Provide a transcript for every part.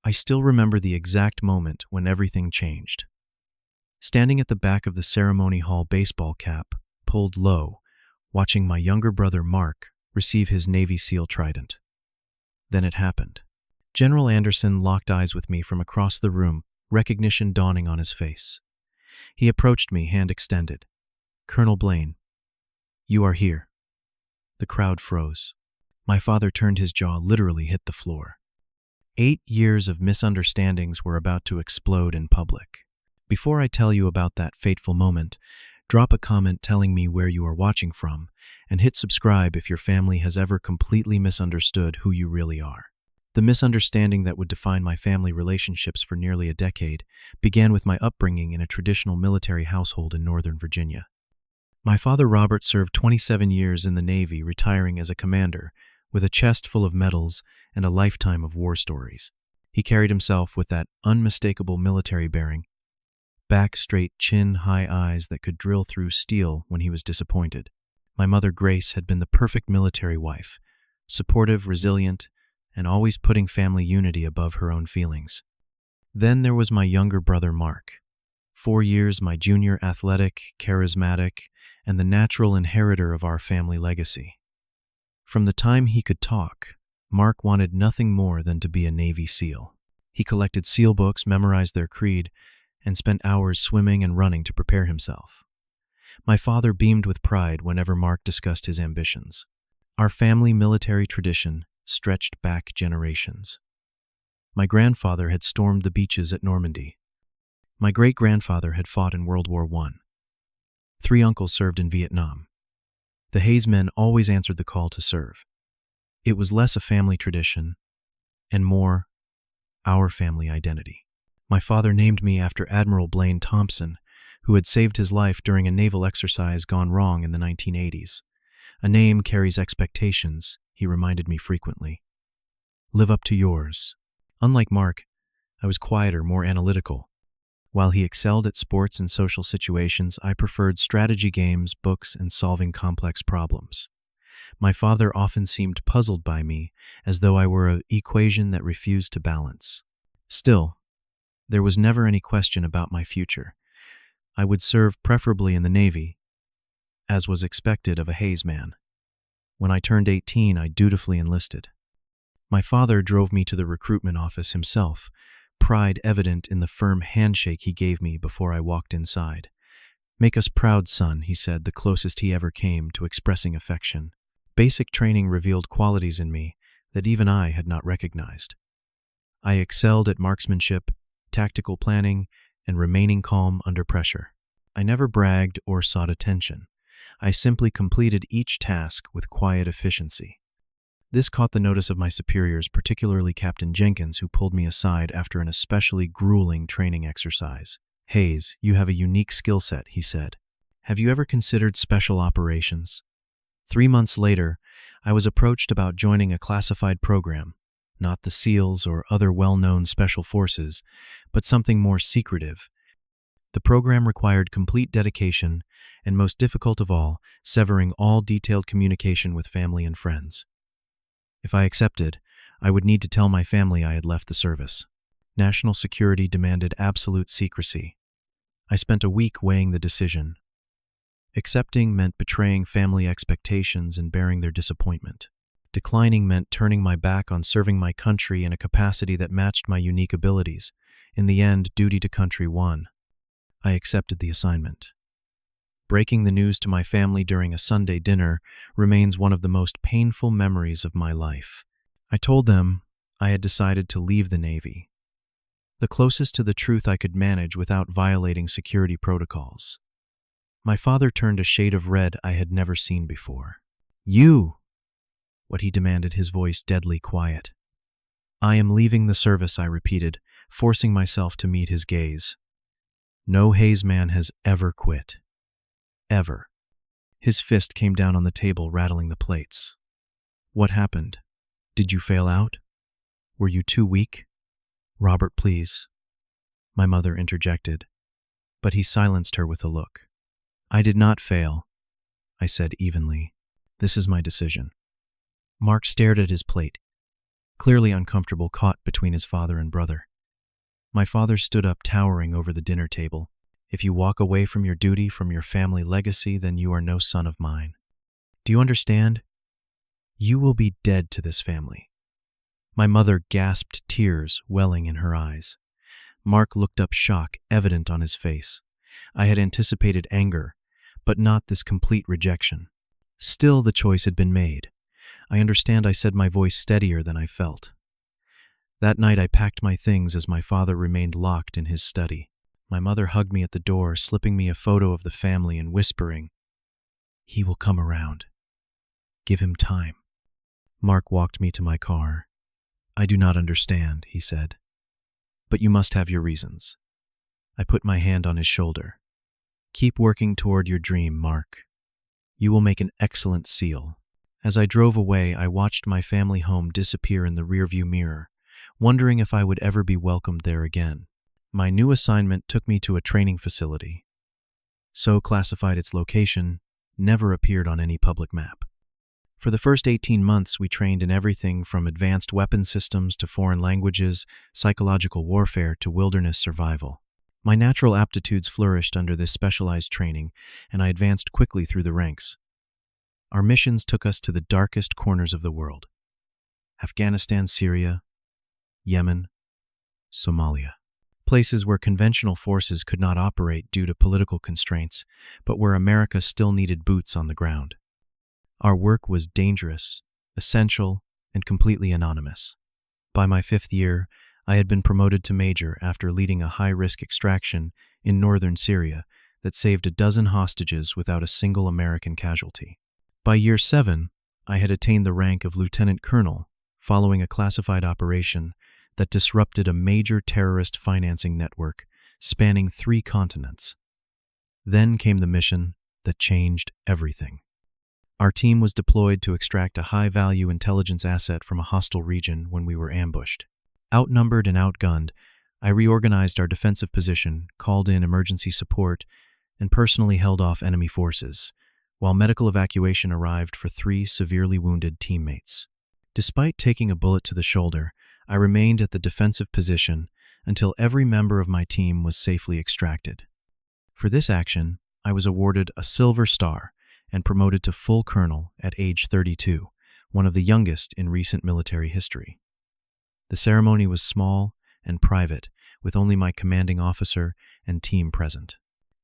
I still remember the exact moment when everything changed. Standing at the back of the ceremony hall baseball cap, pulled low, watching my younger brother Mark receive his Navy SEAL trident. Then it happened. General Anderson locked eyes with me from across the room, recognition dawning on his face. He approached me, hand extended. "Colonel Blaine, you are here." The crowd froze. My father turned, his jaw literally hit the floor. 8 years of misunderstandings were about to explode in public. Before I tell you about that fateful moment, drop a comment telling me where you are watching from, and hit subscribe if your family has ever completely misunderstood who you really are. The misunderstanding that would define my family relationships for nearly a decade began with my upbringing in a traditional military household in Northern Virginia. My father Robert served 27 years in the Navy, retiring as a commander, with a chest full of medals and a lifetime of war stories. He carried himself with that unmistakable military bearing, back straight, chin high eyes that could drill through steel when he was disappointed. My mother Grace had been the perfect military wife, supportive, resilient, and always putting family unity above her own feelings. Then there was my younger brother Mark. 4 years my junior, athletic, charismatic, and the natural inheritor of our family legacy. From the time he could talk, Mark wanted nothing more than to be a Navy SEAL. He collected SEAL books, memorized their creed, and spent hours swimming and running to prepare himself. My father beamed with pride whenever Mark discussed his ambitions. Our family military tradition stretched back generations. My grandfather had stormed the beaches at Normandy. My great-grandfather had fought in World War I. 3 uncles served in Vietnam. The Hayes men always answered the call to serve. It was less a family tradition and more our family identity. My father named me after Admiral Blaine Thompson, who had saved his life during a naval exercise gone wrong in the 1980s. "A name carries expectations," he reminded me frequently. "Live up to yours." Unlike Mark, I was quieter, more analytical. While he excelled at sports and social situations, I preferred strategy games, books, and solving complex problems. My father often seemed puzzled by me, as though I were an equation that refused to balance. Still, there was never any question about my future. I would serve preferably in the Navy, as was expected of a Hayes man. When I turned 18, I dutifully enlisted. My father drove me to the recruitment office himself, pride evident in the firm handshake he gave me before I walked inside. "Make us proud, son," he said, the closest he ever came to expressing affection. Basic training revealed qualities in me that even I had not recognized. I excelled at marksmanship, tactical planning, and remaining calm under pressure. I never bragged or sought attention. I simply completed each task with quiet efficiency. This caught the notice of my superiors, particularly Captain Jenkins, who pulled me aside after an especially grueling training exercise. "Hayes, you have a unique skill set," he said. "Have you ever considered special operations?" 3 months later, I was approached about joining a classified program, not the SEALs or other well-known special forces, but something more secretive. The program required complete dedication, and most difficult of all, severing all detailed communication with family and friends. If I accepted, I would need to tell my family I had left the service. National security demanded absolute secrecy. I spent a week weighing the decision. Accepting meant betraying family expectations and bearing their disappointment. Declining meant turning my back on serving my country in a capacity that matched my unique abilities. In the end, duty to country won. I accepted the assignment. Breaking the news to my family during a Sunday dinner remains one of the most painful memories of my life. I told them I had decided to leave the Navy, the closest to the truth I could manage without violating security protocols. My father turned a shade of red I had never seen before. "You!" what he demanded, his voice deadly quiet. "I am leaving the service," I repeated, forcing myself to meet his gaze. "No Hayes man has ever quit. Ever." His fist came down on the table, rattling the plates. "What happened? Did you fail out? Were you too weak?" "Robert, please," my mother interjected, but he silenced her with a look. "I did not fail," I said evenly. "This is my decision." Mark stared at his plate, clearly uncomfortable, caught between his father and brother. My father stood up, towering over the dinner table. "If you walk away from your duty, from your family legacy, then you are no son of mine. Do you understand? You will be dead to this family." My mother gasped, tears welling in her eyes. Mark looked up, shock evident on his face. I had anticipated anger, but not this complete rejection. Still, the choice had been made. "I understand," I said, my voice steadier than I felt. That night I packed my things as my father remained locked in his study. My mother hugged me at the door, slipping me a photo of the family and whispering, "He will come around. Give him time." Mark walked me to my car. "I do not understand," he said, "but you must have your reasons." I put my hand on his shoulder. "Keep working toward your dream, Mark. You will make an excellent SEAL." As I drove away, I watched my family home disappear in the rearview mirror, wondering if I would ever be welcomed there again. My new assignment took me to a training facility. So classified, its location never appeared on any public map. For the first 18 months, we trained in everything from advanced weapon systems to foreign languages, psychological warfare to wilderness survival. My natural aptitudes flourished under this specialized training, and I advanced quickly through the ranks. Our missions took us to the darkest corners of the world: Afghanistan, Syria, Yemen, Somalia. Places where conventional forces could not operate due to political constraints, but where America still needed boots on the ground. Our work was dangerous, essential, and completely anonymous. By my 5th year, I had been promoted to major after leading a high-risk extraction in northern Syria that saved a dozen hostages without a single American casualty. By year 7, I had attained the rank of lieutenant colonel, following a classified operation that disrupted a major terrorist financing network spanning 3 continents. Then came the mission that changed everything. Our team was deployed to extract a high-value intelligence asset from a hostile region when we were ambushed. Outnumbered and outgunned, I reorganized our defensive position, called in emergency support, and personally held off enemy forces, while medical evacuation arrived for 3 severely wounded teammates. Despite taking a bullet to the shoulder, I remained at the defensive position until every member of my team was safely extracted. For this action, I was awarded a Silver Star and promoted to full colonel at age 32, one of the youngest in recent military history. The ceremony was small and private, with only my commanding officer and team present.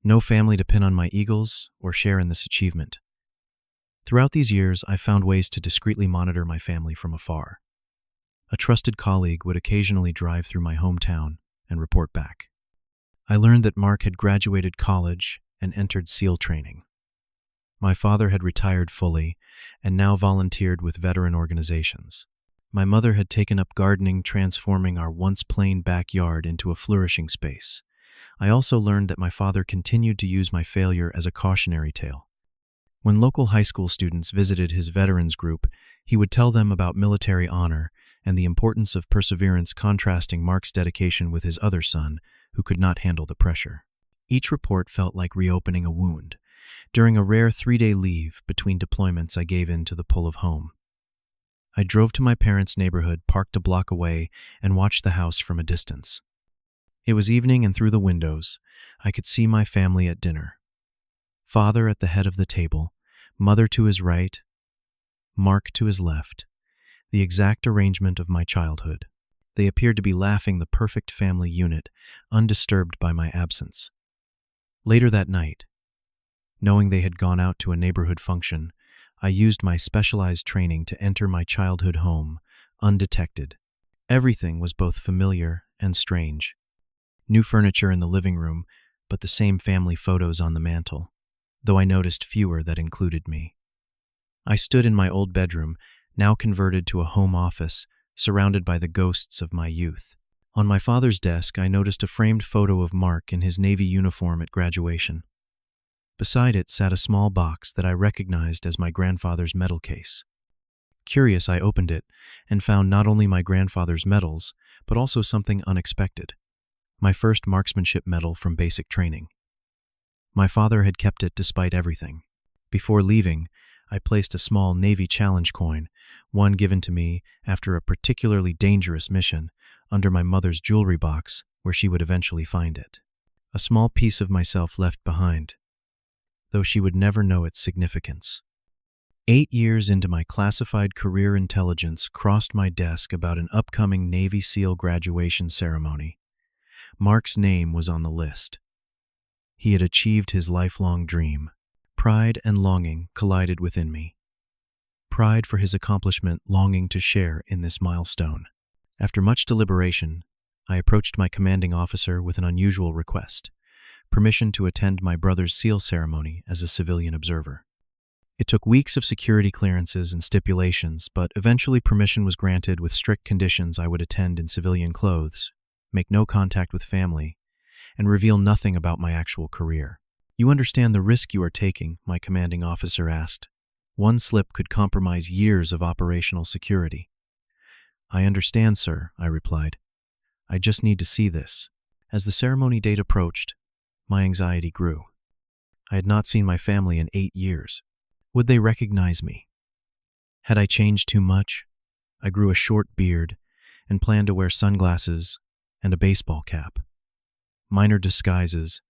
No family to pin on my eagles or share in this achievement. Throughout these years, I found ways to discreetly monitor my family from afar. A trusted colleague would occasionally drive through my hometown and report back. I learned that Mark had graduated college and entered SEAL training. My father had retired fully and now volunteered with veteran organizations. My mother had taken up gardening, transforming our once plain backyard into a flourishing space. I also learned that my father continued to use my failure as a cautionary tale. When local high school students visited his veterans group, he would tell them about military honor and the importance of perseverance, contrasting Mark's dedication with his other son, who could not handle the pressure. Each report felt like reopening a wound. During a rare 3-day leave between deployments, I gave in to the pull of home. I drove to my parents' neighborhood, parked a block away, and watched the house from a distance. It was evening, and through the windows, I could see my family at dinner. Father at the head of the table, mother to his right, Mark to his left, the exact arrangement of my childhood. They appeared to be laughing, the perfect family unit, undisturbed by my absence. Later that night, knowing they had gone out to a neighborhood function, I used my specialized training to enter my childhood home, undetected. Everything was both familiar and strange. New furniture in the living room, but the same family photos on the mantel, though I noticed fewer that included me. I stood in my old bedroom, now converted to a home office, surrounded by the ghosts of my youth. On my father's desk, I noticed a framed photo of Mark in his Navy uniform at graduation. Beside it sat a small box that I recognized as my grandfather's medal case. Curious, I opened it and found not only my grandfather's medals, but also something unexpected: my first marksmanship medal from basic training. My father had kept it despite everything. Before leaving, I placed a small Navy challenge coin, one given to me after a particularly dangerous mission under my mother's jewelry box where she would eventually find it. A small piece of myself left behind, though she would never know its significance. 8 years into my classified career, intelligence crossed my desk about an upcoming Navy SEAL graduation ceremony. Mark's name was on the list. He had achieved his lifelong dream. Pride and longing collided within me. Pride for his accomplishment, longing to share in this milestone. After much deliberation, I approached my commanding officer with an unusual request: permission to attend my brother's SEAL ceremony as a civilian observer. It took weeks of security clearances and stipulations, but eventually permission was granted with strict conditions. I would attend in civilian clothes, make no contact with family, and reveal nothing about my actual career. "You understand the risk you are taking?" my commanding officer asked. "One slip could compromise years of operational security." "I understand, sir," I replied. "I just need to see this." As the ceremony date approached, my anxiety grew. I had not seen my family in 8 years. Would they recognize me? Had I changed too much? I grew a short beard and planned to wear sunglasses and a baseball cap. Minor disguises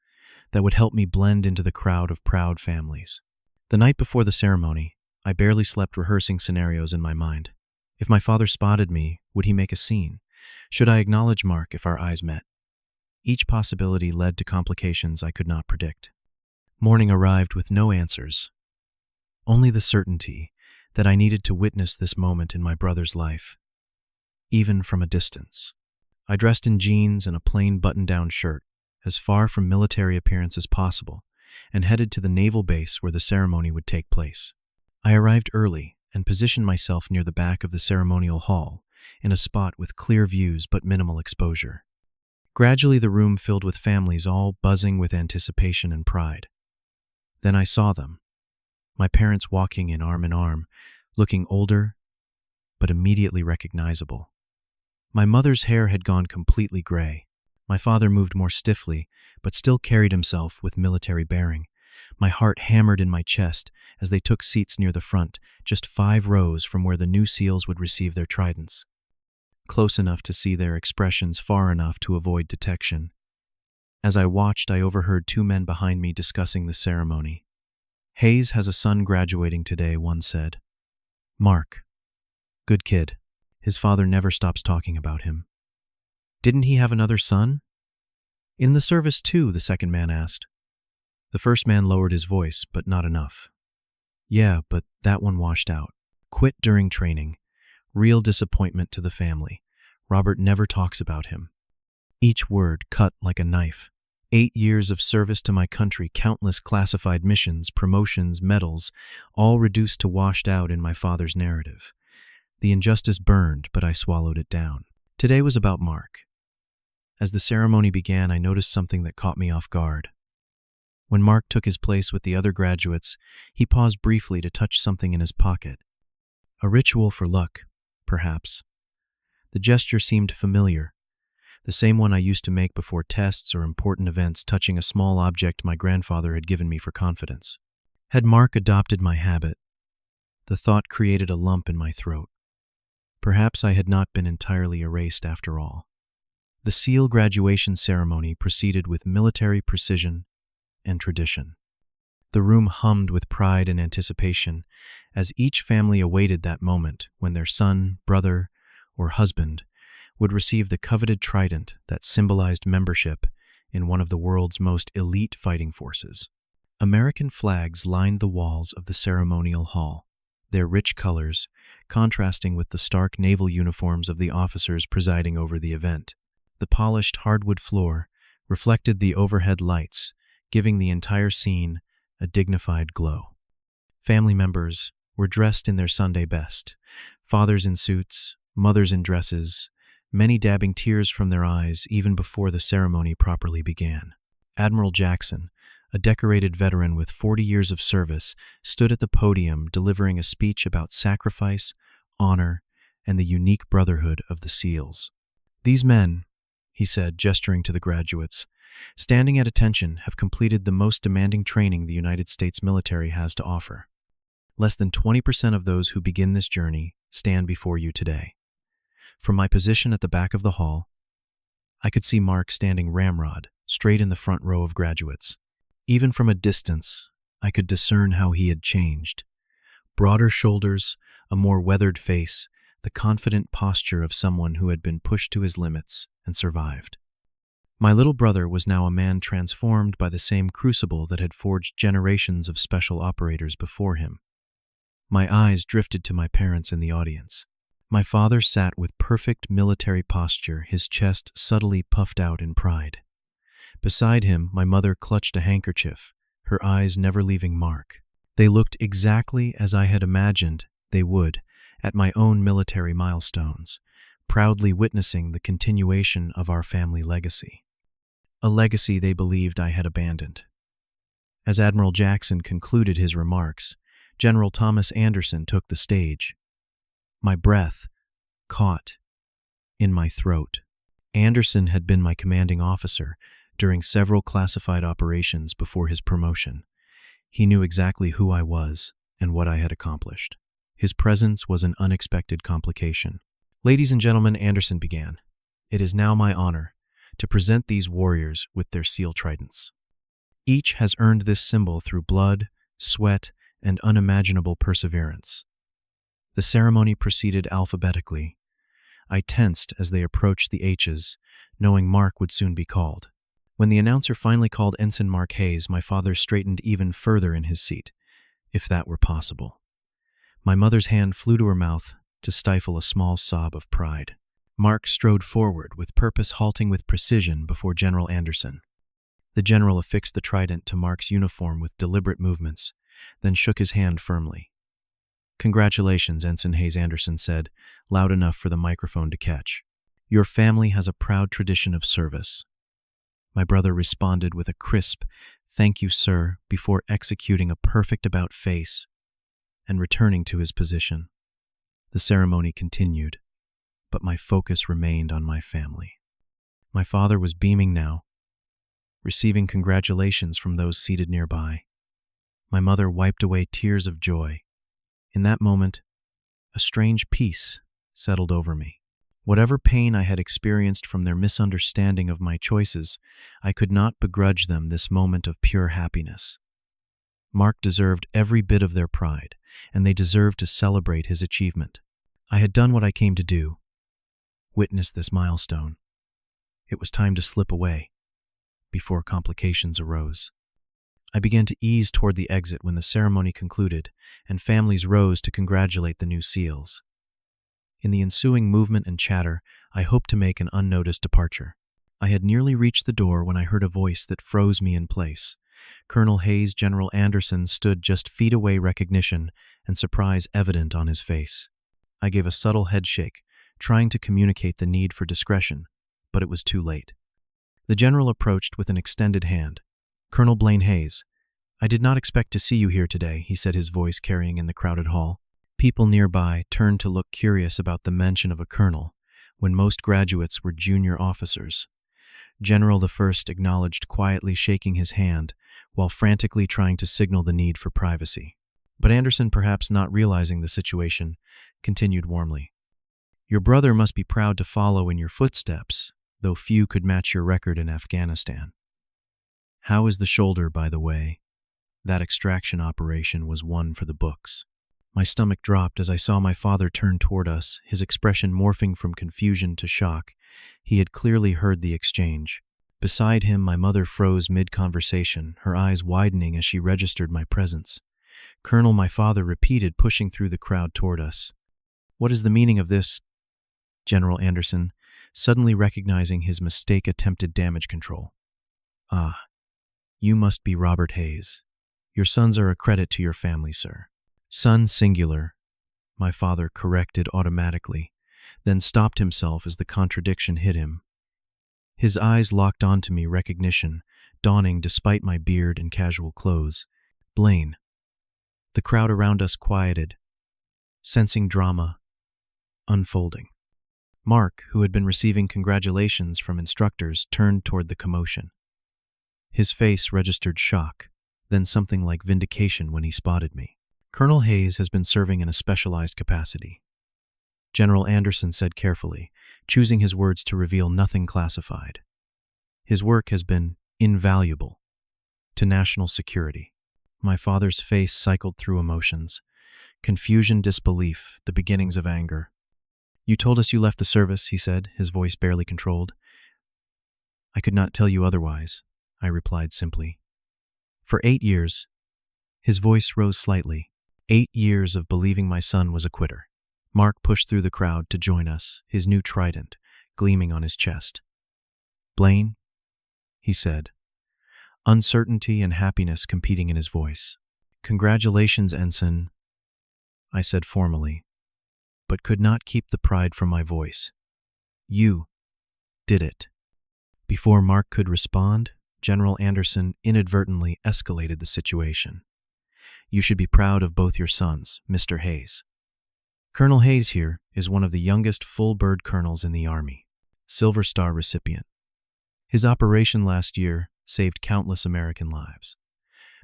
that would help me blend into the crowd of proud families. The night before the ceremony, I barely slept, rehearsing scenarios in my mind. If my father spotted me, would he make a scene? Should I acknowledge Mark if our eyes met? Each possibility led to complications I could not predict. Morning arrived with no answers, only the certainty that I needed to witness this moment in my brother's life, even from a distance. I dressed in jeans and a plain button-down shirt, as far from military appearance as possible, and headed to the naval base where the ceremony would take place. I arrived early and positioned myself near the back of the ceremonial hall, in a spot with clear views but minimal exposure. Gradually, the room filled with families, all buzzing with anticipation and pride. Then I saw them. My parents walking in arm, looking older, but immediately recognizable. My mother's hair had gone completely gray. My father moved more stiffly, but still carried himself with military bearing. My heart hammered in my chest as they took seats near the front, just 5 rows from where the new SEALs would receive their tridents. Close enough to see their expressions, far enough to avoid detection. As I watched, I overheard 2 men behind me discussing the ceremony. "Hayes has a son graduating today," one said. "Mark. Good kid. His father never stops talking about him." "Didn't he have another son?" "In the service too?" the second man asked. The first man lowered his voice, but not enough. "Yeah, but that one washed out. Quit during training. Real disappointment to the family. Robert never talks about him." Each word cut like a knife. 8 years of service to my country, countless classified missions, promotions, medals, all reduced to washed out in my father's narrative. The injustice burned, but I swallowed it down. Today was about Mark. As the ceremony began, I noticed something that caught me off guard. When Mark took his place with the other graduates, he paused briefly to touch something in his pocket. A ritual for luck, perhaps. The gesture seemed familiar. The same one I used to make before tests or important events, touching a small object my grandfather had given me for confidence. Had Mark adopted my habit? The thought created a lump in my throat. Perhaps I had not been entirely erased after all. The SEAL graduation ceremony proceeded with military precision and tradition. The room hummed with pride and anticipation as each family awaited that moment when their son, brother, or husband would receive the coveted trident that symbolized membership in one of the world's most elite fighting forces. American flags lined the walls of the ceremonial hall, their rich colors contrasting with the stark naval uniforms of the officers presiding over the event. The polished hardwood floor reflected the overhead lights, giving the entire scene a dignified glow. Family members were dressed in their Sunday best, fathers in suits, mothers in dresses, many dabbing tears from their eyes even before the ceremony properly began. Admiral Jackson, a decorated veteran with 40 years of service, stood at the podium delivering a speech about sacrifice, honor, and the unique brotherhood of the SEALs. "These men," he said, gesturing to the graduates, "standing at attention, have completed the most demanding training the United States military has to offer. Less than 20% of those who begin this journey stand before you today. From my position at the back of the hall, I could see Mark standing ramrod, straight in the front row of graduates. Even from a distance, I could discern how he had changed. Broader shoulders, a more weathered face, the confident posture of someone who had been pushed to his limits and survived. My little brother was now a man transformed by the same crucible that had forged generations of special operators before him. My eyes drifted to my parents in the audience. My father sat with perfect military posture, his chest subtly puffed out in pride. Beside him, my mother clutched a handkerchief, her eyes never leaving Mark. They looked exactly as I had imagined they would at my own military milestones, proudly witnessing the continuation of our family legacy. A legacy they believed I had abandoned. As Admiral Jackson concluded his remarks, General Thomas Anderson took the stage. My breath caught in my throat. Anderson had been my commanding officer during several classified operations before his promotion. He knew exactly who I was and what I had accomplished. His presence was an unexpected complication. Ladies and gentlemen, Anderson began. It is now my honor to present these warriors with their SEAL tridents. Each has earned this symbol through blood, sweat, and unimaginable perseverance. The ceremony proceeded alphabetically. I tensed as they approached the H's, knowing Mark would soon be called. When the announcer finally called Ensign Mark Hayes, my father straightened even further in his seat, if that were possible. My mother's hand flew to her mouth to stifle a small sob of pride. Mark strode forward, with purpose halting with precision before General Anderson. The general affixed the trident to Mark's uniform with deliberate movements, then shook his hand firmly. "Congratulations," Ensign Hayes Anderson said, loud enough for the microphone to catch. "Your family has a proud tradition of service." My brother responded with a crisp, "Thank you, sir," before executing a perfect about-face and returning to his position. The ceremony continued, but my focus remained on my family. My father was beaming now, receiving congratulations from those seated nearby. My mother wiped away tears of joy. In that moment, a strange peace settled over me. Whatever pain I had experienced from their misunderstanding of my choices, I could not begrudge them this moment of pure happiness. Mark deserved every bit of their pride, and they deserved to celebrate his achievement. I had done what I came to do, witness this milestone. It was time to slip away before complications arose. I began to ease toward the exit when the ceremony concluded, and families rose to congratulate the new SEALs. In the ensuing movement and chatter, I hoped to make an unnoticed departure. I had nearly reached the door when I heard a voice that froze me in place. Colonel Hayes General Anderson stood just feet away, recognition and surprise evident on his face. I gave a subtle headshake, trying to communicate the need for discretion, but it was too late. The general approached with an extended hand. "Colonel Blaine Hayes, I did not expect to see you here today," he said, his voice carrying in the crowded hall. People nearby turned to look curious about the mention of a colonel, when most graduates were junior officers. General the First acknowledged, quietly shaking his hand, while frantically trying to signal the need for privacy. But Anderson, perhaps not realizing the situation, continued warmly. "Your brother must be proud to follow in your footsteps, though few could match your record in Afghanistan. How is the shoulder, by the way? That extraction operation was one for the books." My stomach dropped as I saw my father turn toward us, his expression morphing from confusion to shock. He had clearly heard the exchange. Beside him, my mother froze mid-conversation, her eyes widening as she registered my presence. "Colonel," my father repeated, pushing through the crowd toward us. "What is the meaning of this?" General Anderson, suddenly recognizing his mistake, attempted damage control. "Ah, you must be Robert Hayes. Your sons are a credit to your family, sir." "Son singular," my father corrected automatically, then stopped himself as the contradiction hit him. His eyes locked onto me, recognition dawning despite my beard and casual clothes. "Blaine." The crowd around us quieted, sensing drama unfolding. Mark, who had been receiving congratulations from instructors, turned toward the commotion. His face registered shock, then something like vindication when he spotted me. Colonel Hayes has been serving in a specialized capacity, General Anderson said carefully, choosing his words to reveal nothing classified. His work has been invaluable to national security. My father's face cycled through emotions: confusion, disbelief, the beginnings of anger. "You told us you left the service," he said, his voice barely controlled. "I could not tell you otherwise," I replied simply. "For 8 years," his voice rose slightly, 8 years of believing my son was a quitter. Mark pushed through the crowd to join us, his new trident gleaming on his chest. "Blaine," he said, uncertainty and happiness competing in his voice. "Congratulations, Ensign," I said formally, but could not keep the pride from my voice. "You did it." Before Mark could respond, General Anderson inadvertently escalated the situation. "You should be proud of both your sons, Mr. Hayes. Colonel Hayes here is one of the youngest full-bird colonels in the Army, Silver Star recipient. His operation last year saved countless American lives."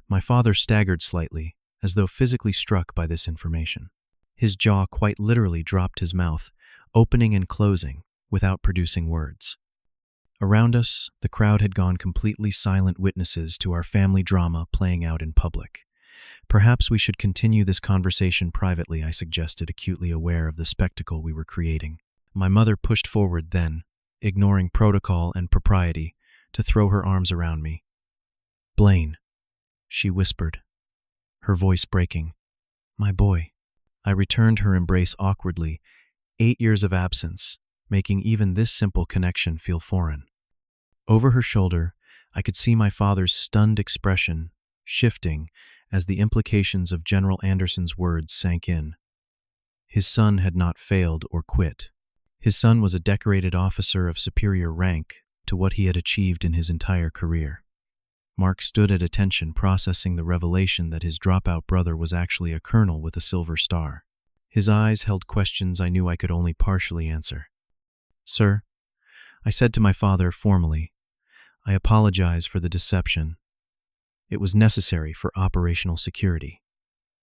My father staggered slightly, as though physically struck by this information. His jaw quite literally dropped, his mouth opening and closing without producing words. Around us, the crowd had gone completely silent, witnesses to our family drama playing out in public. "Perhaps we should continue this conversation privately," I suggested, acutely aware of the spectacle we were creating. My mother pushed forward then, ignoring protocol and propriety, to throw her arms around me. "Blaine," she whispered, her voice breaking. "My boy." I returned her embrace awkwardly, 8 years of absence, making even this simple connection feel foreign. Over her shoulder, I could see my father's stunned expression shifting as the implications of General Anderson's words sank in. His son had not failed or quit. His son was a decorated officer of superior rank to what he had achieved in his entire career. Mark stood at attention, processing the revelation that his dropout brother was actually a colonel with a Silver Star. His eyes held questions I knew I could only partially answer. "Sir," I said to my father formally, "I apologize for the deception. It was necessary for operational security."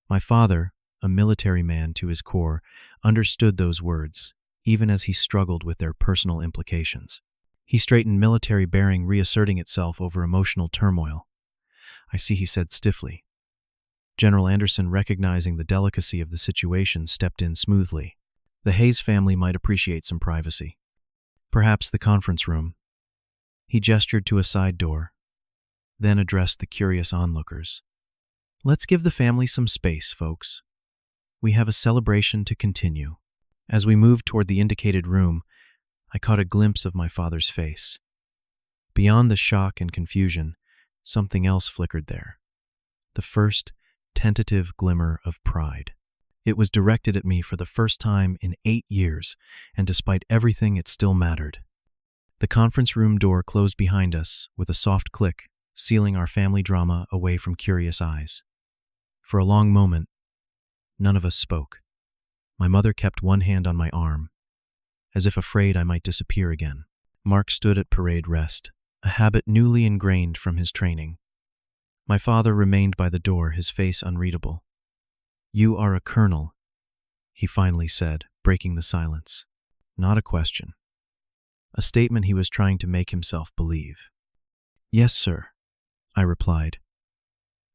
My father, a military man to his core, understood those words, even as he struggled with their personal implications. He straightened, military bearing reasserting itself over emotional turmoil. "I see," he said stiffly. General Anderson, recognizing the delicacy of the situation, stepped in smoothly. "The Hayes family might appreciate some privacy. Perhaps the conference room." He gestured to a side door, then addressed the curious onlookers. "Let's give the family some space, folks. We have a celebration to continue." As we moved toward the indicated room, I caught a glimpse of my father's face. Beyond the shock and confusion, something else flickered there. The first tentative glimmer of pride. It was directed at me for the first time in 8 years, and despite everything, it still mattered. The conference room door closed behind us with a soft click, sealing our family drama away from curious eyes. For a long moment, none of us spoke. My mother kept one hand on my arm, as if afraid I might disappear again. Mark stood at parade rest, a habit newly ingrained from his training. My father remained by the door, his face unreadable. "You are a colonel," he finally said, breaking the silence. Not a question. A statement he was trying to make himself believe. "Yes, sir," I replied,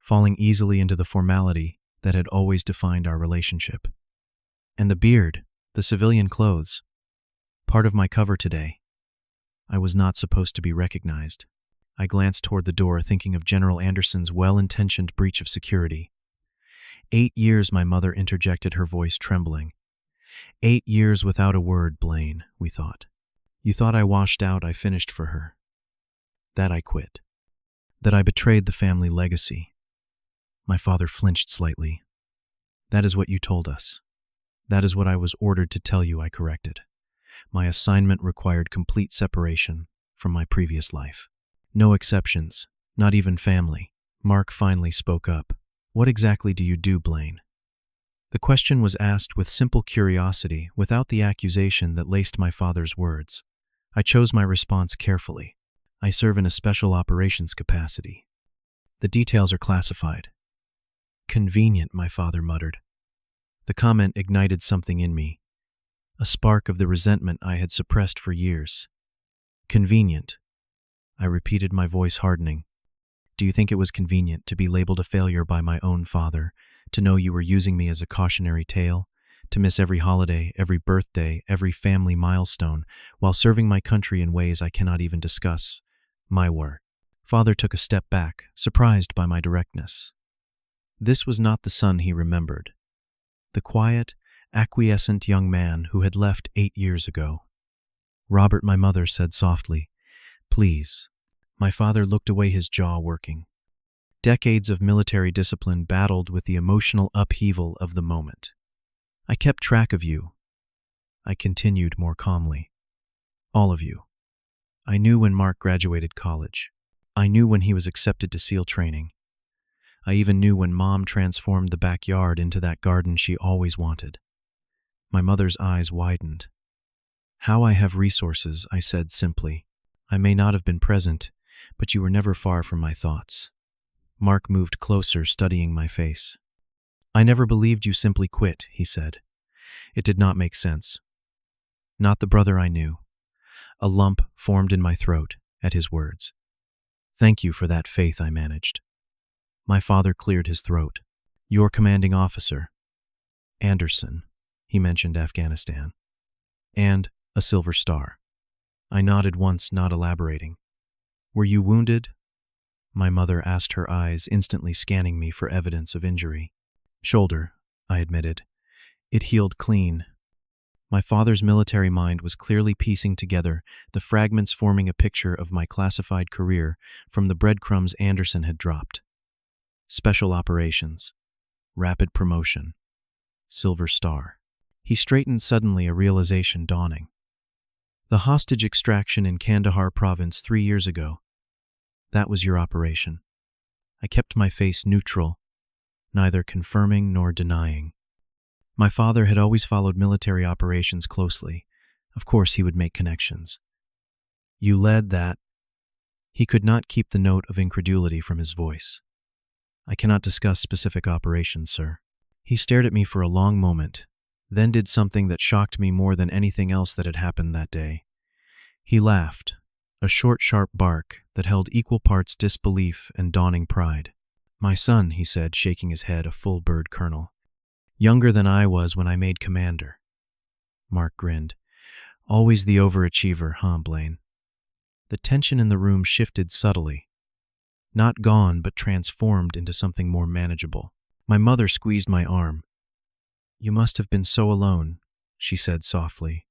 falling easily into the formality that had always defined our relationship. "And the beard, the civilian clothes, part of my cover today." I was not supposed to be recognized. I glanced toward the door, thinking of General Anderson's well-intentioned breach of security. 8 years, my mother interjected, her voice trembling. 8 years without a word, Blaine, we thought. You thought I washed out, I finished for her. That I quit. That I betrayed the family legacy. My father flinched slightly. "That is what you told us. That is what I was ordered to tell you," I corrected. My assignment required complete separation from my previous life. No exceptions, not even family. Mark finally spoke up. "What exactly do you do, Blaine?" The question was asked with simple curiosity, without the accusation that laced my father's words. I chose my response carefully. "I serve in a special operations capacity. The details are classified." Convenient, my father muttered. The comment ignited something in me, a spark of the resentment I had suppressed for years. Convenient, I repeated, my voice hardening. Do you think it was convenient to be labeled a failure by my own father, to know you were using me as a cautionary tale, to miss every holiday, every birthday, every family milestone, while serving my country in ways I cannot even discuss? My word. Father took a step back, surprised by my directness. This was not the son he remembered. The quiet, acquiescent young man who had left 8 years ago. Robert, my mother said softly, please. My father looked away, his jaw working. Decades of military discipline battled with the emotional upheaval of the moment. I kept track of you. I continued more calmly. All of you. I knew when Mark graduated college. I knew when he was accepted to SEAL training. I even knew when Mom transformed the backyard into that garden she always wanted. My mother's eyes widened. How I have resources, I said simply. I may not have been present, but you were never far from my thoughts. Mark moved closer, studying my face. I never believed you simply quit, he said. It did not make sense. Not the brother I knew. A lump formed in my throat at his words. Thank you for that faith, I managed. My father cleared his throat. Your commanding officer. Anderson, he mentioned Afghanistan. And a Silver Star. I nodded once, not elaborating. Were you wounded? My mother asked, her eyes instantly scanning me for evidence of injury. Shoulder, I admitted. It healed clean. My father's military mind was clearly piecing together the fragments, forming a picture of my classified career from the breadcrumbs Anderson had dropped. Special operations. Rapid promotion. Silver Star. He straightened suddenly, a realization dawning. The hostage extraction in Kandahar province 3 years ago. That was your operation. I kept my face neutral, neither confirming nor denying. My father had always followed military operations closely. Of course he would make connections. You led that. He could not keep the note of incredulity from his voice. I cannot discuss specific operations, sir. He stared at me for a long moment, then did something that shocked me more than anything else that had happened that day. He laughed, a short, sharp bark that held equal parts disbelief and dawning pride. My son, he said, shaking his head, a full bird colonel. Younger than I was when I made commander. Mark grinned. Always the overachiever, huh, Blaine? The tension in the room shifted subtly. Not gone, but transformed into something more manageable. My mother squeezed my arm. You must have been so alone, she said softly.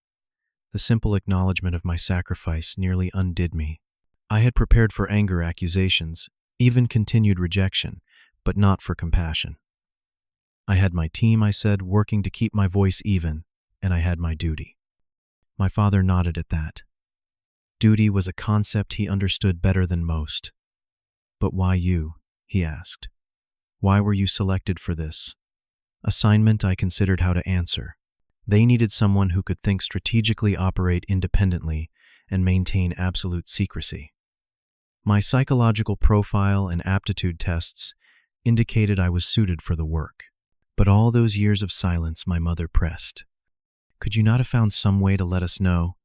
The simple acknowledgement of my sacrifice nearly undid me. I had prepared for anger, accusations, even continued rejection, but not for compassion. I had my team, I said, working to keep my voice even, and I had my duty. My father nodded at that. Duty was a concept he understood better than most. But why you? He asked. Why were you selected for this assignment? I considered how to answer. They needed someone who could think strategically, operate independently, and maintain absolute secrecy. My psychological profile and aptitude tests indicated I was suited for the work. But all those years of silence, my mother pressed. Could you not have found some way to let us know?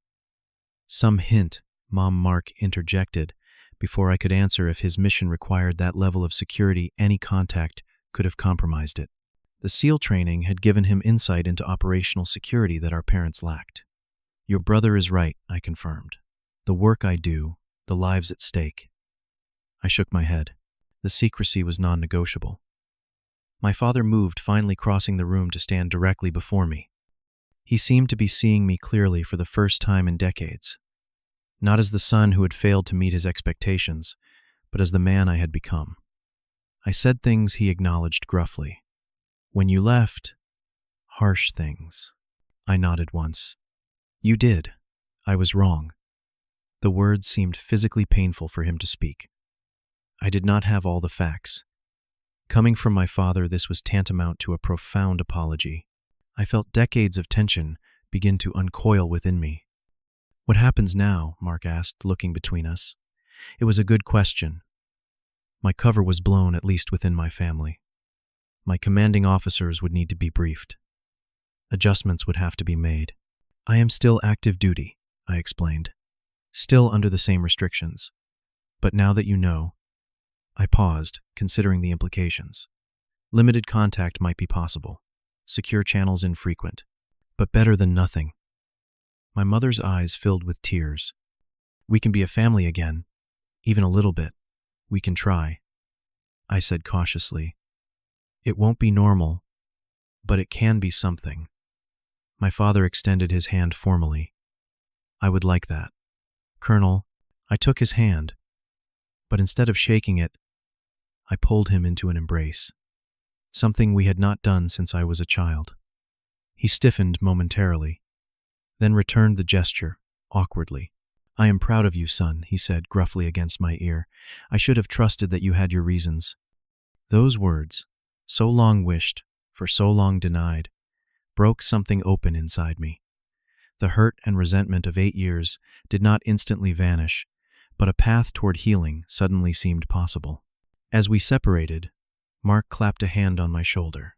Some hint, Mom. Mark interjected, before I could answer. If his mission required that level of security, any contact could have compromised it. The SEAL training had given him insight into operational security that our parents lacked. Your brother is right, I confirmed. The work I do, the lives at stake. I shook my head. The secrecy was non-negotiable. My father moved, finally crossing the room to stand directly before me. He seemed to be seeing me clearly for the first time in decades. Not as the son who had failed to meet his expectations, but as the man I had become. I said things he acknowledged gruffly. When you left, harsh things. I nodded once. You did. I was wrong. The words seemed physically painful for him to speak. I did not have all the facts. Coming from my father, this was tantamount to a profound apology. I felt decades of tension begin to uncoil within me. What happens now? Mark asked, looking between us. It was a good question. My cover was blown, at least within my family. My commanding officers would need to be briefed. Adjustments would have to be made. I am still active duty, I explained. Still under the same restrictions. But now that you know, I paused, considering the implications. Limited contact might be possible. Secure channels infrequent. But better than nothing. My mother's eyes filled with tears. We can be a family again. Even a little bit. We can try. I said cautiously. It won't be normal, but it can be something. My father extended his hand formally. I would like that. Colonel, I took his hand, but instead of shaking it, I pulled him into an embrace. Something we had not done since I was a child. He stiffened momentarily, then returned the gesture, awkwardly. I am proud of you, son, he said gruffly against my ear. I should have trusted that you had your reasons. Those words, so long wished, for so long denied, broke something open inside me. The hurt and resentment of 8 years did not instantly vanish, but a path toward healing suddenly seemed possible. As we separated, Mark clapped a hand on my shoulder.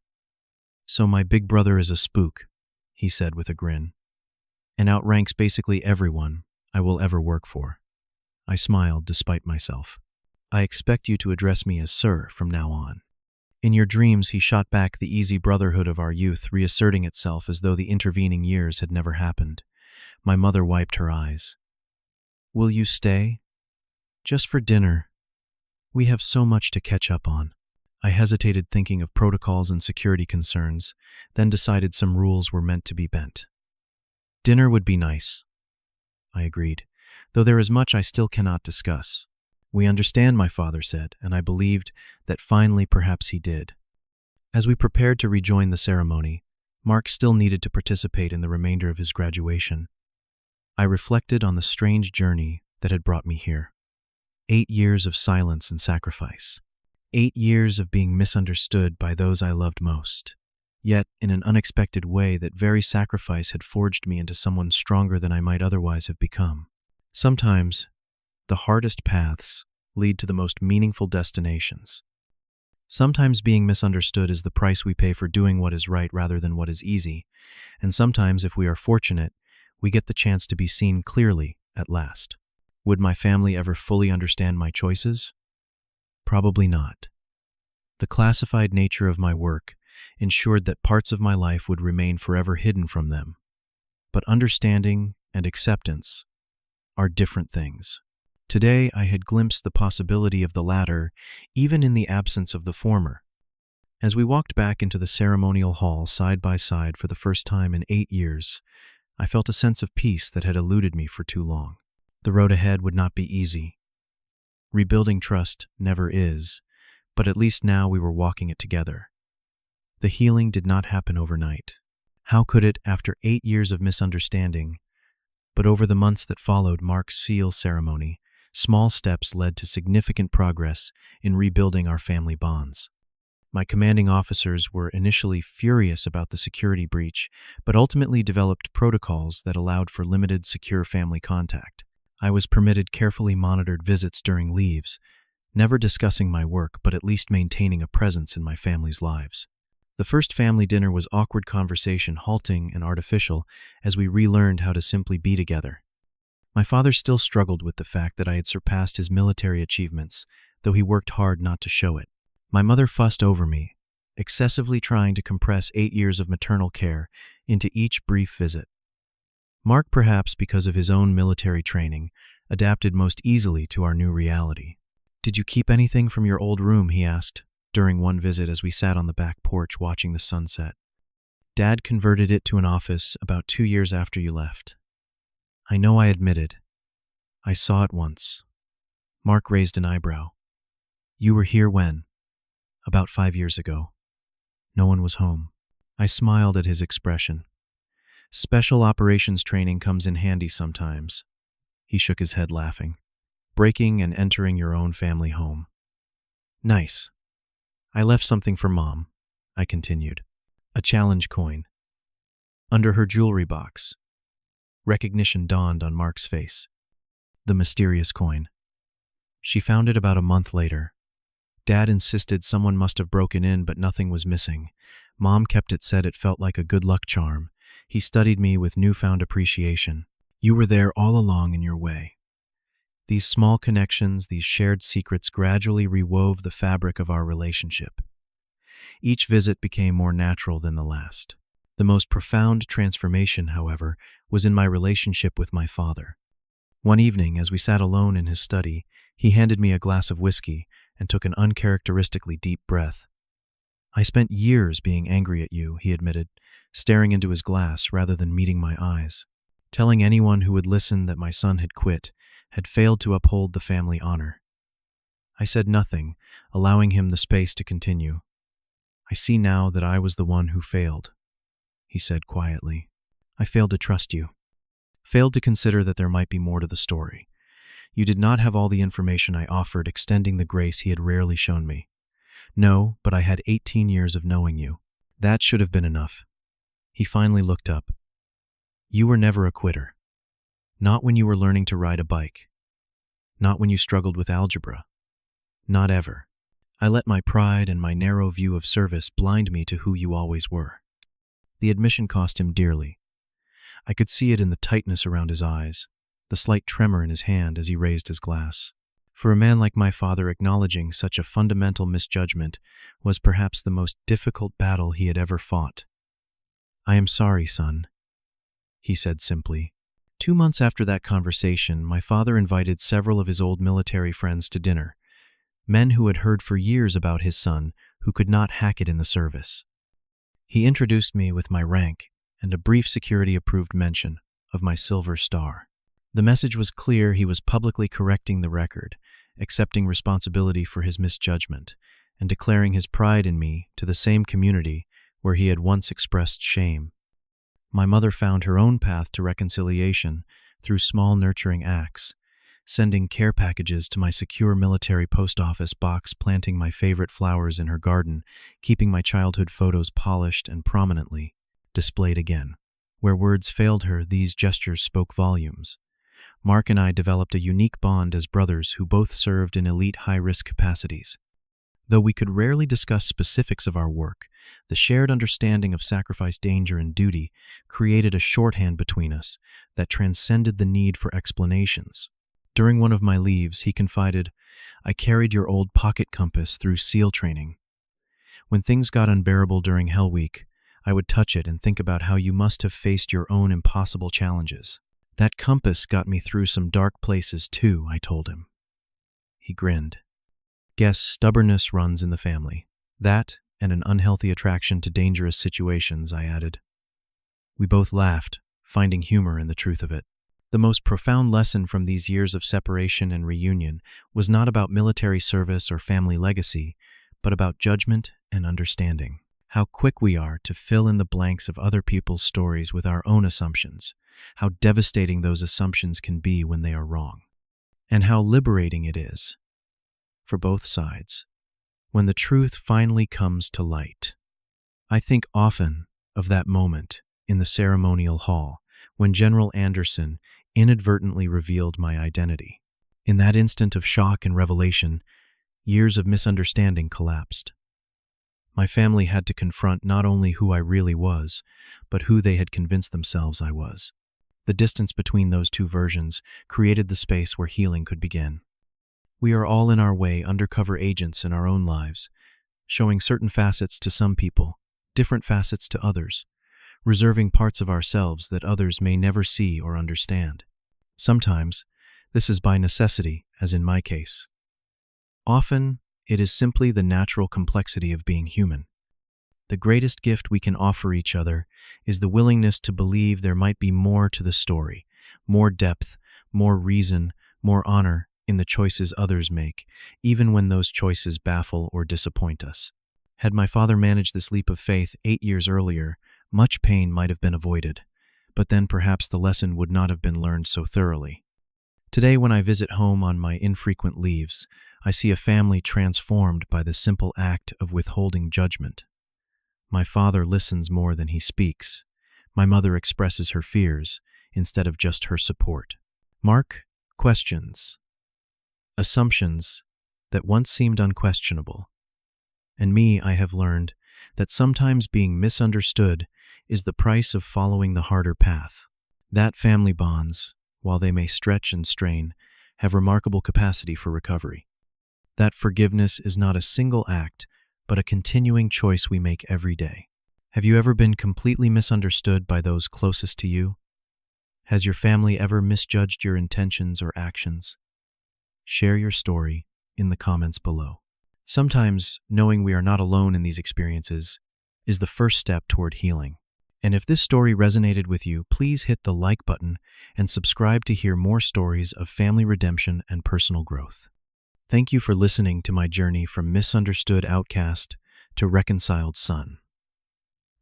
So my big brother is a spook, he said with a grin, and outranks basically everyone I will ever work for. I smiled despite myself. I expect you to address me as sir from now on. In your dreams, he shot back the easy brotherhood of our youth, reasserting itself as though the intervening years had never happened. My mother wiped her eyes. Will you stay? Just for dinner. We have so much to catch up on. I hesitated, thinking of protocols and security concerns, then decided some rules were meant to be bent. Dinner would be nice, I agreed, though there is much I still cannot discuss. We understand, my father said, and I believed that finally perhaps he did. As we prepared to rejoin the ceremony, Mark still needed to participate in the remainder of his graduation. I reflected on the strange journey that had brought me here. 8 years of silence and sacrifice. 8 years of being misunderstood by those I loved most. Yet, in an unexpected way, that very sacrifice had forged me into someone stronger than I might otherwise have become. Sometimes, the hardest paths lead to the most meaningful destinations. Sometimes being misunderstood is the price we pay for doing what is right rather than what is easy, and sometimes, if we are fortunate, we get the chance to be seen clearly at last. Would my family ever fully understand my choices? Probably not. The classified nature of my work ensured that parts of my life would remain forever hidden from them. But understanding and acceptance are different things. Today, I had glimpsed the possibility of the latter, even in the absence of the former. As we walked back into the ceremonial hall side by side for the first time in 8 years, I felt a sense of peace that had eluded me for too long. The road ahead would not be easy. Rebuilding trust never is, but at least now we were walking it together. The healing did not happen overnight. How could it, after 8 years of misunderstanding? But over the months that followed Mark's seal ceremony, small steps led to significant progress in rebuilding our family bonds. My commanding officers were initially furious about the security breach, but ultimately developed protocols that allowed for limited secure family contact. I was permitted carefully monitored visits during leaves, never discussing my work but at least maintaining a presence in my family's lives. The first family dinner was awkward conversation, halting and artificial, as we relearned how to simply be together. My father still struggled with the fact that I had surpassed his military achievements, though he worked hard not to show it. My mother fussed over me, excessively trying to compress 8 years of maternal care into each brief visit. Mark, perhaps because of his own military training, adapted most easily to our new reality. "Did you keep anything from your old room?" he asked during one visit as we sat on the back porch watching the sunset. "Dad converted it to an office about 2 years after you left." I know, I admitted. "I saw it once." Mark raised an eyebrow. "You were here when?" "About 5 years ago. No one was home." I smiled at his expression. "Special operations training comes in handy sometimes." He shook his head, laughing. "Breaking and entering your own family home." "Nice. I left something for Mom," I continued. "A challenge coin." Under her jewelry box. Recognition dawned on Mark's face. The mysterious coin. She found it about a month later. Dad insisted someone must have broken in, but nothing was missing. Mom kept it said it felt like a good luck charm. He studied me with newfound appreciation. You were there all along in your way. These small connections, these shared secrets gradually rewove the fabric of our relationship. Each visit became more natural than the last. The most profound transformation, however, was in my relationship with my father. One evening, as we sat alone in his study, he handed me a glass of whiskey and took an uncharacteristically deep breath. "I spent years being angry at you," he admitted, staring into his glass rather than meeting my eyes. Telling anyone who would listen that my son had quit, had failed to uphold the family honor. I said nothing, allowing him the space to continue. "I see now that I was the one who failed," he said quietly. "I failed to trust you. Failed to consider that there might be more to the story. You did not have all the information I offered, extending the grace he had rarely shown me. No, but I had 18 years of knowing you. That should have been enough." He finally looked up. "You were never a quitter. Not when you were learning to ride a bike. Not when you struggled with algebra. Not ever. I let my pride and my narrow view of service blind me to who you always were." The admission cost him dearly. I could see it in the tightness around his eyes, the slight tremor in his hand as he raised his glass. For a man like my father, acknowledging such a fundamental misjudgment was perhaps the most difficult battle he had ever fought. "I am sorry, son," he said simply. 2 months after that conversation, my father invited several of his old military friends to dinner, men who had heard for years about his son who could not hack it in the service. He introduced me with my rank and a brief security-approved mention of my silver star. The message was clear: he was publicly correcting the record, accepting responsibility for his misjudgment, and declaring his pride in me to the same community where he had once expressed shame. My mother found her own path to reconciliation through small nurturing acts, sending care packages to my secure military post office box, planting my favorite flowers in her garden, keeping my childhood photos polished and prominently displayed again. Where words failed her, these gestures spoke volumes. Mark and I developed a unique bond as brothers who both served in elite high-risk capacities. Though we could rarely discuss specifics of our work, the shared understanding of sacrifice, danger, and duty created a shorthand between us that transcended the need for explanations. During one of my leaves, he confided, "I carried your old pocket compass through SEAL training. When things got unbearable during Hell Week, I would touch it and think about how you must have faced your own impossible challenges. That compass got me through some dark places too," I told him. He grinned. "Guess stubbornness runs in the family. That and an unhealthy attraction to dangerous situations," I added. We both laughed, finding humor in the truth of it. The most profound lesson from these years of separation and reunion was not about military service or family legacy, but about judgment and understanding. How quick we are to fill in the blanks of other people's stories with our own assumptions, how devastating those assumptions can be when they are wrong, and how liberating it is, for both sides, when the truth finally comes to light. I think often of that moment in the ceremonial hall when General Anderson inadvertently revealed my identity. In that instant of shock and revelation, years of misunderstanding collapsed. My family had to confront not only who I really was, but who they had convinced themselves I was. The distance between those two versions created the space where healing could begin. We are all in our way undercover agents in our own lives, showing certain facets to some people, different facets to others, reserving parts of ourselves that others may never see or understand. Sometimes, this is by necessity, as in my case. Often, it is simply the natural complexity of being human. The greatest gift we can offer each other is the willingness to believe there might be more to the story, more depth, more reason, more honor in the choices others make, even when those choices baffle or disappoint us. Had my father managed this leap of faith 8 years earlier, much pain might have been avoided, but then perhaps the lesson would not have been learned so thoroughly. Today, when I visit home on my infrequent leaves, I see a family transformed by the simple act of withholding judgment. My father listens more than he speaks. My mother expresses her fears instead of just her support. Mark questions. Assumptions that once seemed unquestionable. And me, I have learned that sometimes being misunderstood is the price of following the harder path. That family bonds, while they may stretch and strain, have remarkable capacity for recovery. That forgiveness is not a single act, but a continuing choice we make every day. Have you ever been completely misunderstood by those closest to you? Has your family ever misjudged your intentions or actions? Share your story in the comments below. Sometimes, knowing we are not alone in these experiences is the first step toward healing. And if this story resonated with you, please hit the like button and subscribe to hear more stories of family redemption and personal growth. Thank you for listening to my journey from misunderstood outcast to reconciled son.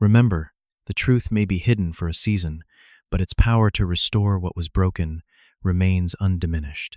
Remember, the truth may be hidden for a season, but its power to restore what was broken remains undiminished.